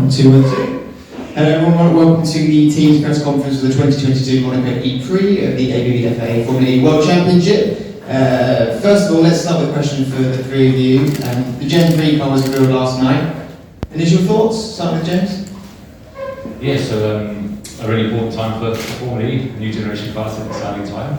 1, 2, 1, 2. Hello everyone, welcome to the team's press conference for the 2022 Monaco E-Prix of the ABBFA Formula E World Championship. First of all, let's start with a question for the three of you. The Gen 3 car was revealed last night. Initial thoughts? Start with James. Yeah, so a really important time for Formula E, a new generation car, it's an exciting time.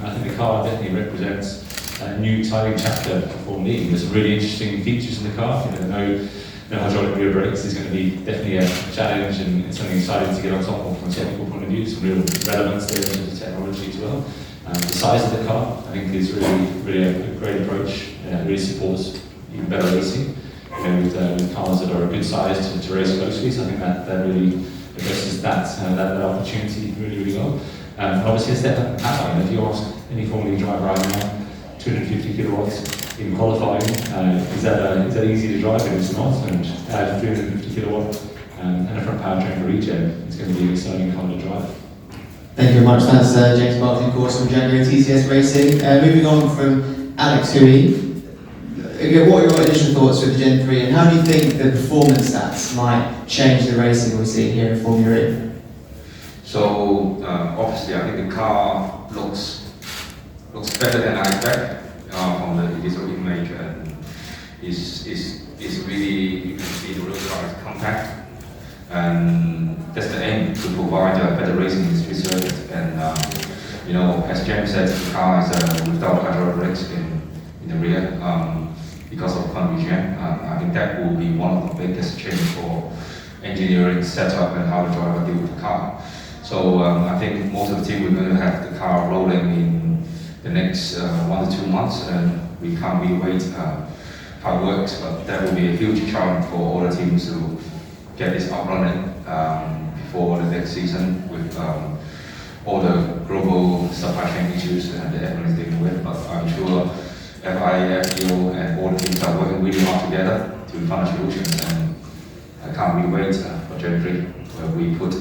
I think the car definitely represents a new exciting chapter for Formula E. There's some really interesting features in the car. You know, no hydraulic rear brakes is going to be definitely a challenge and it's something exciting to get on top of from a technical point of view. Some real relevance there in terms of technology as well. The size of the car, I think, is really a great approach. It really supports even better racing. You know, with cars that are a good size to race closely, so I think that really addresses that opportunity really well. And obviously a step up in power. If you ask any Formula E driver right now, 250 kilowatts in qualifying, is that easy to drive? And it's not. And add 350 kilowatts and a front powertrain for regen, it's going to be an exciting car to drive. Thank you very much. That's James Barclay, of course, from Jaguar TCS Racing. Moving on from Alex Hui. What are your initial thoughts with the Gen 3 and how do you think the performance stats might change the racing we see here in Formula E? So obviously I think the car looks better than I expect from the visual image, and is really, you can see the real car is compact, and that's the aim, to provide a better racing in street circuit. And you know, as James said, the car is without hydraulic brakes in the rear because of confusion. I think that will be one of the biggest change for engineering setup and how the driver deal with the car. So I think most of the team, we're going to have the car rolling in the next 1 to 2 months, and we can't really wait how it works, but that will be a huge challenge for all the teams to get this up running before the next season with all the global supply chain issues and that everyone is dealing with. But I'm sure FIA, FDO and all the teams are working really hard together to find solutions, and I can't really wait for Gen 3, where we put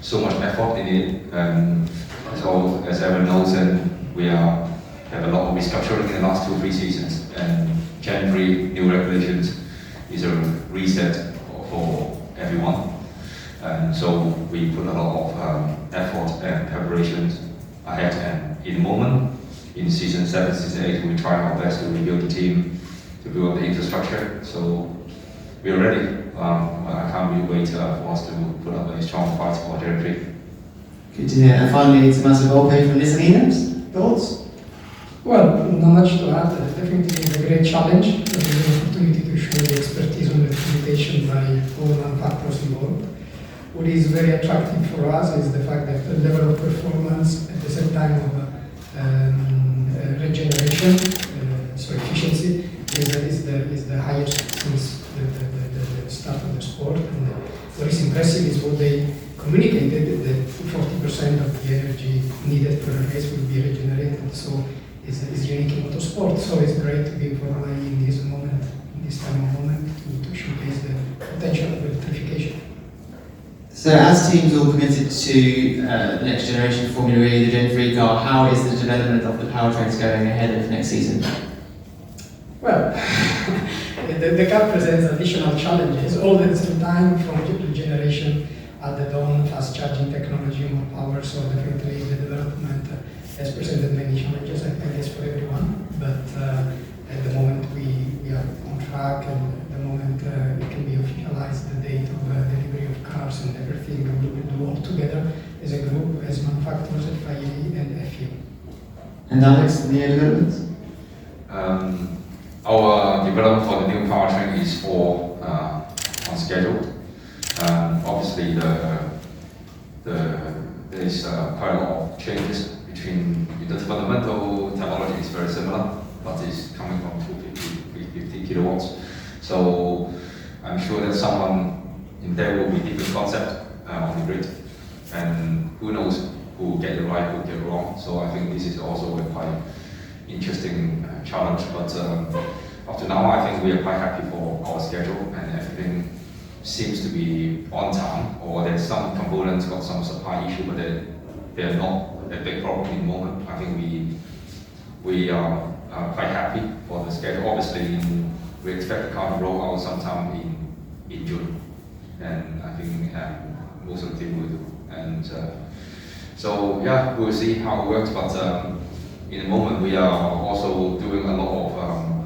so much effort in it. And so, as everyone knows, and we have a lot of restructuring in the last 2 or 3 seasons, and Gen 3 new regulations is a reset for everyone. And so we put a lot of effort and preparations ahead, and in the moment, in season 7, season 8, we try our best to rebuild the team, to build up the infrastructure. So we're ready. I can't really wait for us to put up a strong fight for Gen 3. Good to hear. And finally, Tommaso Volpe from Nissan. Thoughts? Well, not much to add. Definitely it's a great challenge. It's an opportunity to show the expertise on the implementation by all manufacturers involved. What is very attractive for us is the fact that the level of performance at the same time of regeneration, so efficiency, is the highest since the start of the sport. And what is impressive is what they communicated, that 40% of the energy needed for a race will be regenerated. So it's unique in motorsport. So it's great to be in Formula E in this moment, in this time of moment, to showcase the potential of electrification. So as teams all committed to the next generation Formula E, the Gen 3 car, how is the development of the powertrains going ahead of next season? Well, the car presents additional challenges all at the same time, from generation added on fast charging technology, more power, so definitely the development has presented many challenges, I think it's for everyone, but at the moment we are on track, and at the moment it can be officialized, the date of delivery of cars and everything, and we will do all together as a group, as manufacturers, FIA and FU. And Alex, the developments? Our development for the new powertrain is all on schedule. Obviously, there is quite a lot of changes between the fundamental technology is very similar, but it's coming from 250 kilowatts. So I'm sure that someone in there will be different concept on the grid, and who knows who will get it right, who will get it wrong. So I think this is also a quite interesting challenge. But up to now, I think we are quite happy for our schedule, and everything seems to be on time. Or there's some components got some supply issue, but they're not a big problem in the moment. I think we are quite happy for the schedule. Obviously, we expect the car to roll out sometime in June. and I think most of the team will do. And so yeah, we'll see how it works. But in the moment, we are also doing a lot of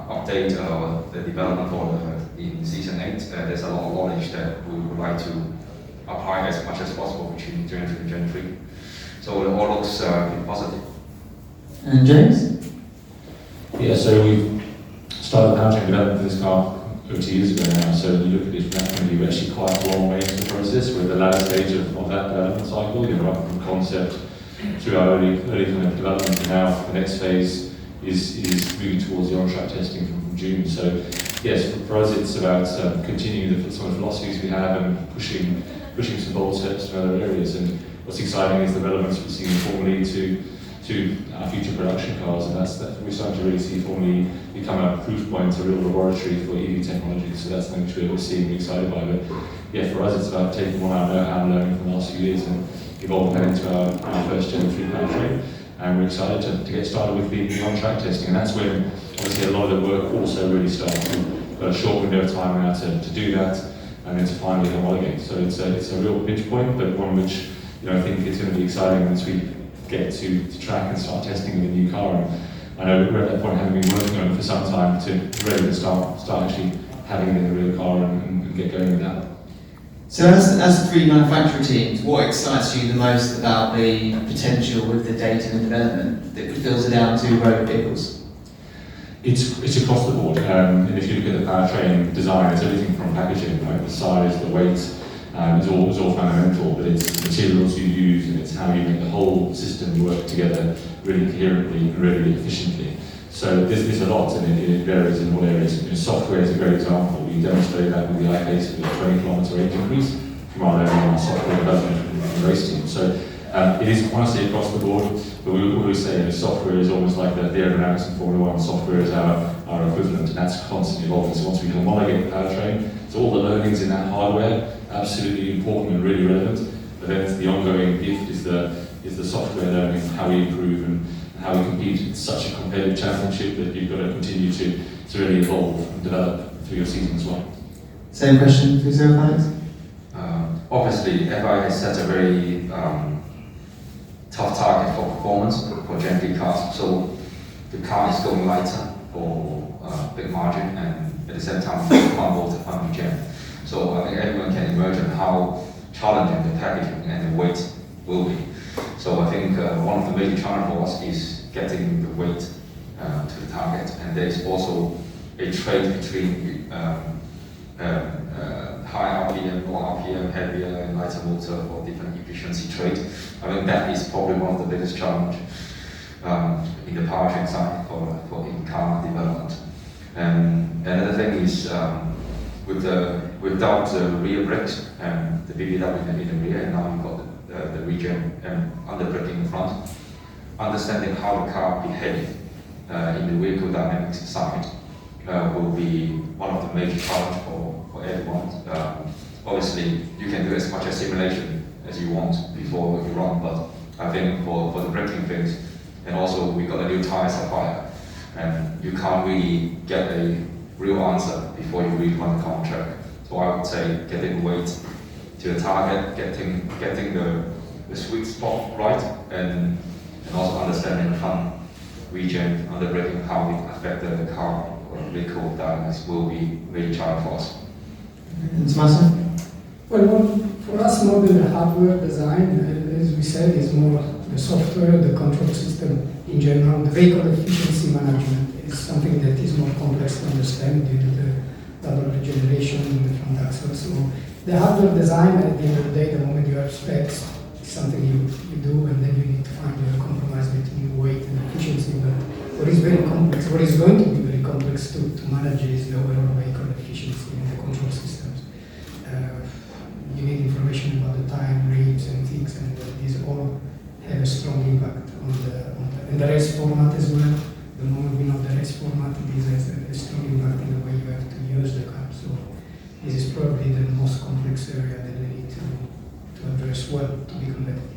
update the development for in season 8. There's a lot of knowledge that we would like to apply as much as possible between Gen 2 and Gen 3. So it all looks positive. And James? Yeah, so we've started the powertrain development for this car over 2 years ago now. So when you look at it from that point of view, we're actually quite a long way into the process. We're at the latter stage of that development cycle. You're right from concept through our early kind of development, and now the next phase is moving towards the on-track testing from June. So yes, for us it's about continuing some of the philosophies we have and pushing some bold steps to other areas. And what's exciting is the relevance we're seeing in Formula E to our future production cars, and that's we're starting to really see Formula E become a proof point, a real laboratory for EV technology. So that's something which we're seeing and excited by. But yeah, for us it's about taking what our know-how and learning from the last few years and evolving that into our first Gen 3 powertrain. And we're excited to get started with the on-track testing, and that's when obviously a lot of the work also really starts. We've got a short window of time now to do that, and then to finally homologate. So it's a real pinch point, but one which I think it's going to be exciting once we get to track and start testing with a new car. And I know we're at that point, having been working on it for some time, to ready to start actually having it in the real car and get going with that. So as 3 manufacturer teams, what excites you the most about the potential with the data and development that filters down to road vehicles? It's across the board, and if you look at the powertrain design, it's everything from packaging, right? The size, the weight, is all fundamental, but it's the materials you use and it's how you make the whole system work together really coherently and really efficiently. So there's a lot, and it varies in all areas. Software is a great example. We demonstrated that with the iPace with a 20 kilometre range increase from our learning on software development in the race team. So it is honestly across the board, but we always say software is almost like the aerodynamics in Formula 1. Software is our equivalent, and that's constantly evolving. So once we homologate the powertrain, so all the learnings in that hardware, absolutely important and really relevant. But then it's the ongoing gift is the software learning, how we improve and how we compete. It's such a competitive championship that you've got to continue to really evolve and develop through your season as well. Same question for yourself, Alex? Obviously, FI has set a very tough target for performance for Gen 3 cars. So the car is going lighter for big margin, and at the same time, humble to fun gen. So I think everyone can imagine how challenging the packaging and the weight will be. So I think one of the major challenges for us is getting the weight to the target, and there is also a trade between high RPM, low RPM, heavier and lighter motor for different efficiency trade. I think that is probably one of the biggest challenges in the powertrain side for in-car development. And another thing is without the rear brakes and the BBW in the rear, and now you've got the regen and under braking in front, understanding how the car behaves in the vehicle dynamics side will be one of the major challenges for everyone. Obviously, you can do as much as simulation as you want before you run, but I think for the braking things, and also we got a new tire supplier, and you can't really get a real answer before you really run the car on track. So I would say getting weight to the target, getting the sweet spot right, and also understanding the front regen, under braking, how it affects the car or vehicle dynamics will be very challenging for us. And Tommaso? Well, for us, more than the hardware design, as we said, is more the software, the control system in general. The vehicle efficiency management is something that is more complex to understand due to the double regeneration in the front axle. So the hardware design, at the end of the day, the moment you have specs, is something you do, and then you need to find a compromise between weight and efficiency. But what is very complex, what is going to be very complex to manage is the overall vehicle efficiency and the control systems. You need information about the time, rates, and things, and these all have a strong impact on the race format as well. The moment we know the race format, this has a strong impact in the way you have to use the car. So this is probably the most complex area that we need to address well to be competitive.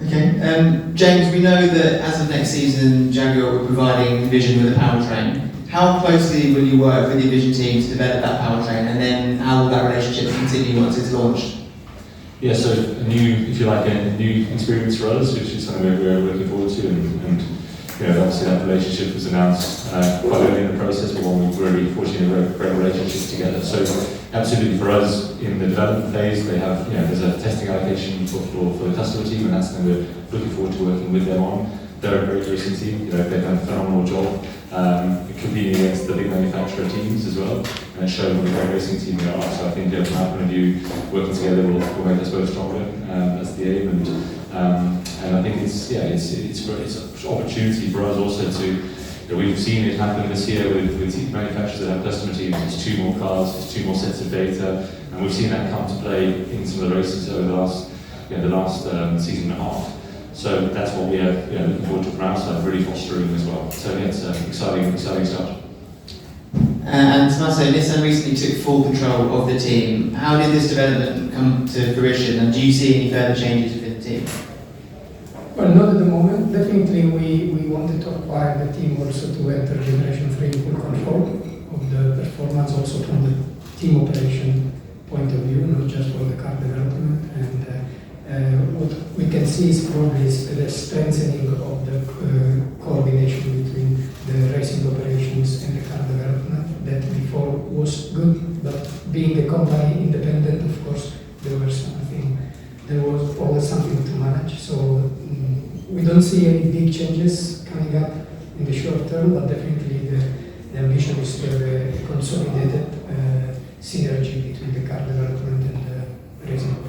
Okay, James, we know that as of next season, Jaguar will be providing Vision with a powertrain. How closely will you work with the Vision team to develop that powertrain, and then how will that relationship continue once it's launched? Yeah, so a new experience for us, which is something we're looking forward to, and obviously that relationship was announced quite early in the process, but one we've really fortunately a great relationship together. So absolutely for us in the development phase, they have there's a testing allocation for the customer team, and that's something we're looking forward to working with them on. They're a great racing team, they've done a phenomenal job. Competing against the big manufacturer teams as well, and it's shown what a great racing team they are. So I think from our point of view, working together will make us both stronger. That's the aim, and I think it's an opportunity for us also to. We've seen it happen this year with manufacturers that have customer teams. It's 2 more cars, it's 2 more sets of data, and we've seen that come to play in some of the races over the last season and a half. So that's what we are looking forward to from our side, really fostering as well. So yeah, it's an exciting start. And Tommaso, Nissan recently took full control of the team. How did this development come to fruition, and do you see any further changes within the team? Well, not at the moment. Definitely we wanted to acquire the team also to enter Generation 3 in full control of the performance, also from the team operation point of view, not just for the car development. And what we can see is probably the strengthening of the coordination between the racing operations and the car development. That before was good, but being a company independent, of course, there was always something to manage. So we don't see any big changes coming up in the short term, but definitely the ambition is to have a consolidated synergy between the car development and the racing operation.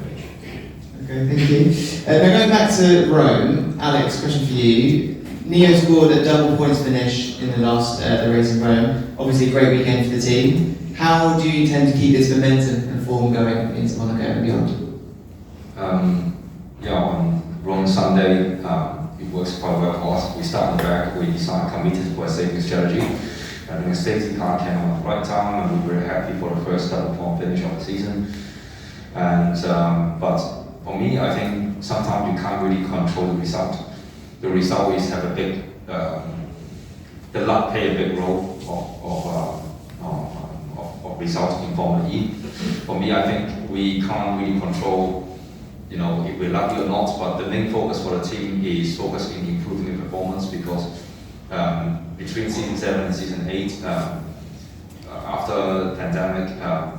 Okay, thank you. Now going back to Rome, Alex, question for you. Neo scored a double points finish in the last the race in Rome. Obviously a great weekend for the team. How do you intend to keep this momentum and form going into Monaco and beyond? On Rome Sunday, it works quite well for us. We start in the back, we committed for a safety strategy. Having a safety car came on at the right time, and we were very happy for the first double point finish of the season. And but for me, I think sometimes you can't really control the result. The result is have a big, the luck play a big role of results in Formula E. For me, I think we can't really control, if we're lucky or not, but the main focus for the team is focused in improving the performance, because between season 7 and season 8, after the pandemic,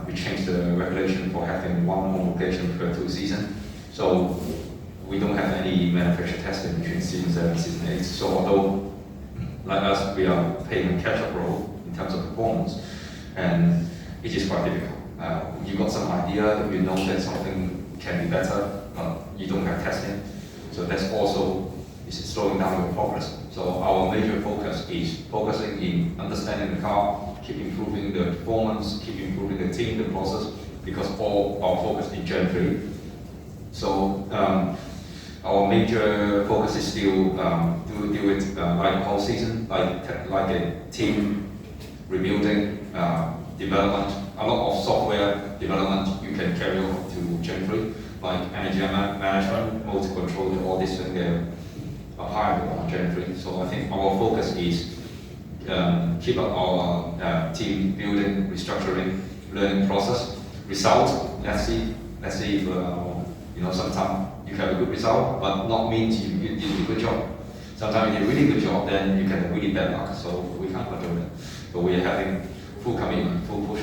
we changed the regulation for having 1 homologation per 2 seasons. So we don't have any manufacturer testing between season 7 and season 8. So although, like us, we are playing a catch-up role in terms of performance, and it is quite difficult. You got some idea, you know that something can be better, but you don't have testing. So that's also slowing down your progress. So our major focus is focusing in understanding the car, keep improving the performance, keep improving the team, the process, because all our focus is Gen 3. So our major focus is still do it like the whole season, like a team rebuilding, development, a lot of software development you can carry over to Gen 3, like energy management, motor control, all these things are higher on Gen 3. So I think our focus is keep up our team building, restructuring, learning process. Result, let's see if sometimes you have a good result, but not means you did a good job. Sometimes you did a really good job, then you get a really bad luck. So we can't control it. So we are having full commitment, full push.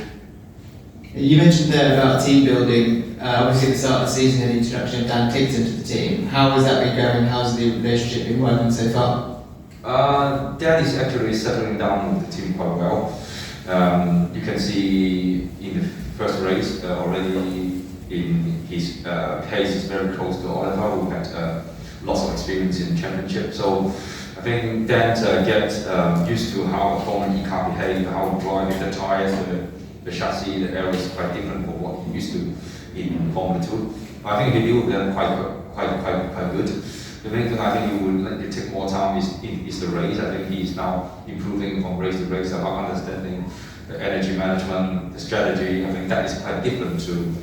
You mentioned there about team building. Obviously, at the start of the season, and the introduction of Dan Tickton to the team. How has that been going? How's the relationship been working so far? Dan is actually settling down with the team quite well. You can see in the first race already in his case is very close to Oliver, who had lots of experience in the championship. So I think Dan gets used to how a Formula E car behaves, how to drive the tires, the chassis, the aero is quite different from what he used to in Formula 2. I think he built them quite good. The main thing I think he will let it take more time is the race. I think he is now improving from race to race about understanding the energy management, the strategy. I think that is quite different to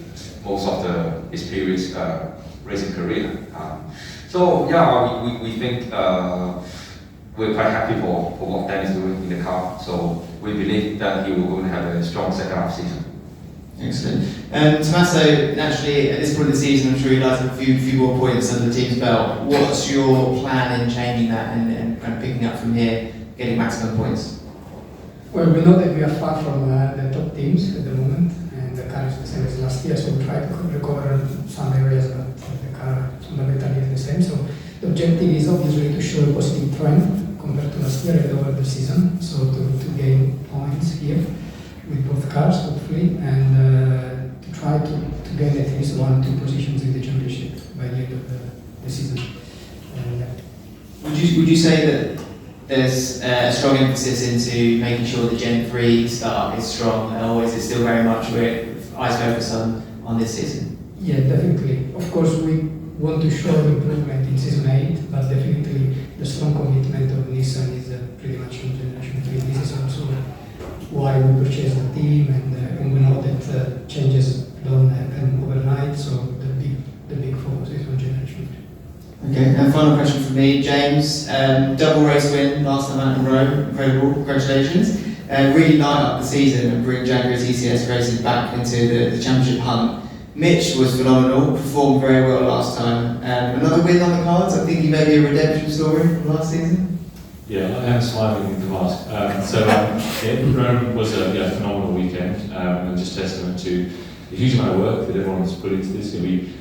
most of his previous racing career. So yeah, we think we're quite happy for what Dan is doing in the car. So we believe that he will going to have a strong second half season. Excellent. Tommaso, naturally, at this point of the season, I'm sure you'd like to have a few more points under the team's belt. What's your plan in changing that and kind of picking up from here, getting maximum points? Well, we know that we are far from the top teams at the moment, and the car is the same as last year, so we try to recover some areas, but the car fundamentally is the same. So the objective is obviously to show a positive trend compared to last year and over the season, so to gain points here with both cars, hopefully, and to try to gain at least 1-2 positions in the championship by the end of the season. Yeah. Would you say that there's a strong emphasis into making sure the Gen 3 start is strong, or is it still very much eyes focused on this season? Yeah, definitely. Of course, we want to show improvement in season 8, but definitely the strong commitment of Nissan is pretty much on Generation 3. This is also why we purchased the team, and we know that changes don't happen overnight, so the big focus is on Generation 3. Okay, and final question from me, James. Double race win last time out in Rome, incredible, congratulations. Really light up the season and bring Jaguar TCS Racing back into the championship hunt. Mitch was phenomenal, performed very well last time. Another win on the cards, I think he may be a redemption story from last season. Yeah, I am smiling in the mask. Rome was a phenomenal weekend, and just testament to the huge amount of work that everyone's put into this. We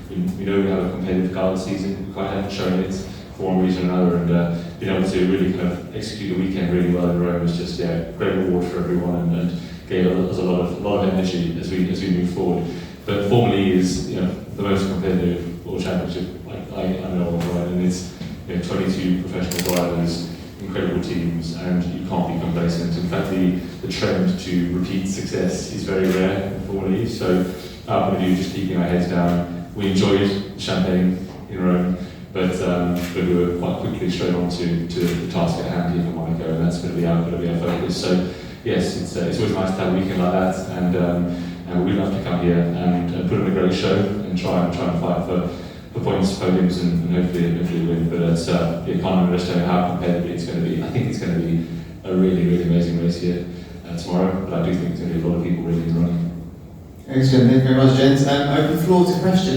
know we have a competitive car this season, we quite haven't shown it for one reason or another, and being able to really kind of execute the weekend really well in Rome was just great reward for everyone, and gave us a lot of energy as we move forward. But Formula E is the most competitive world championship I know of, right? And it's 22 professional drivers, incredible teams, and you can't be complacent. In fact, the trend to repeat success is very rare in Formula E. So our point of view, just keeping our heads down. We enjoyed champagne in Rome, but we were quite quickly straight on to the task at hand here for Monaco, and that's going to be our focus. So yes, it's always nice to have a weekend like that, and we'd love to come here and put on a great show and try and fight for points, podiums, and hopefully win. But you can't understand how competitive it's going to be. I think it's going to be a really, really amazing race here tomorrow, but I do think there's going to be a lot of people really running. Excellent, thank you very much, gents. Open floor to questions.